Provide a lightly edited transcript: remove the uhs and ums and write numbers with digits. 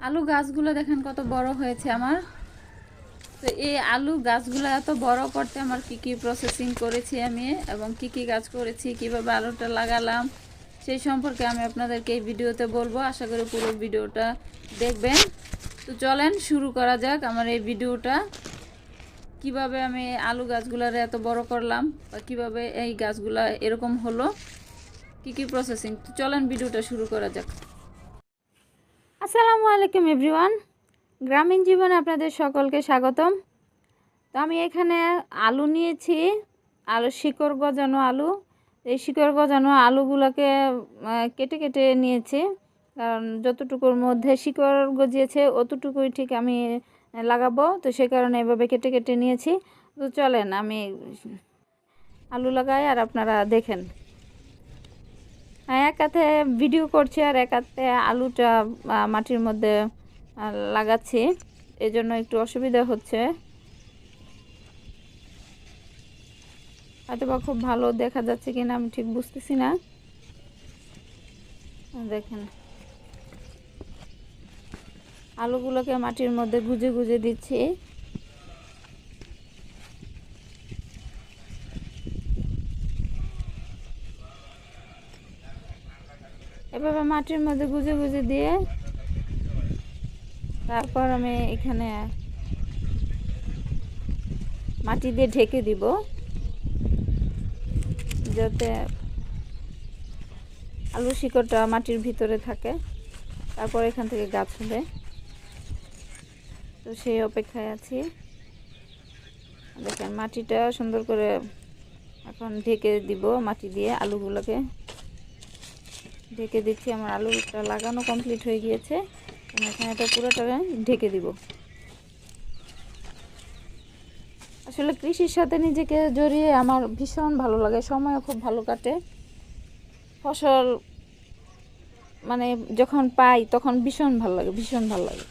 আলু গাছগুলো দেখেন কত বড় হয়েছে আমার। তো এই আলু গাছগুলো এত বড় করতে আমার কি কি প্রসেসিং করেছি আমি, এবং কি কি কাজ করেছি, কিভাবে আলুটা লাগালাম, সেই সম্পর্কে আমি আপনাদেরকে এই ভিডিওতে বলবো। আশা করি পুরো ভিডিওটা দেখবেন। তো চলেন শুরু করা যাক আমার এই ভিডিওটা। কিভাবে আমি আলু গাছগুলার এত বড় করলাম, বা কিভাবে এই গাছগুলা এরকম হলো, কি কি প্রসেসিং। তো চলেন ভিডিওটা শুরু করা যাক। আসসালামু আলাইকুম এভরিওয়ান, গ্রামীণ জীবনে আপনাদের সকলকে স্বাগতম। তো আমি এখানে আলু নিয়েছি, আলু শিকড় গজানো আলু। এই শিকড় গজানো আলুগুলোকে কেটে কেটে নিয়েছি, কারণ যতটুকুর মধ্যে শিকড় গজিয়েছে অতটুকুই ঠিক আমি লাগাবো। তো সে কারণে এভাবে কেটে কেটে নিয়েছি। তো চলেন আমি আলু লাগাই আর আপনারা দেখেন। এক হাতে ভিডিও করছি আর এক হাতে আলুটা মাটির মধ্যে লাগাচ্ছি, এজন্য একটু অসুবিধা হচ্ছে। হয়তো বা খুব ভালো দেখা যাচ্ছে কিনা আমি ঠিক বুঝতেছি না। দেখেন আলুগুলোকে মাটির মধ্যে গুজে গুজে দিচ্ছি। এভাবে মাটির মধ্যে গুজে গুজে দিয়ে তারপর আমি এখানে মাটি দিয়ে ঢেকে দিব, যাতে আলু শিকড়টা মাটির ভিতরে থাকে। তারপর এখান থেকে গাছ হবে। তো সেই অপেক্ষায় আছি। দেখেন মাটিটা সুন্দর করে এখন ঢেকে দিব, মাটি দিয়ে আলুগুলোকে ঢেকে দিচ্ছি। আমার আলুটা লাগানো কমপ্লিট হয়ে গিয়েছে। এখানে এটা পুরোটা ঢেকে দিব। আসলে কৃষির সাথে নিজেকে জড়িয়ে আমার ভীষণ ভালো লাগে, সময়ও খুব ভালো কাটে। ফসল মানে যখন পাই তখন ভীষণ ভালো লাগে, ভীষণ ভালো লাগে।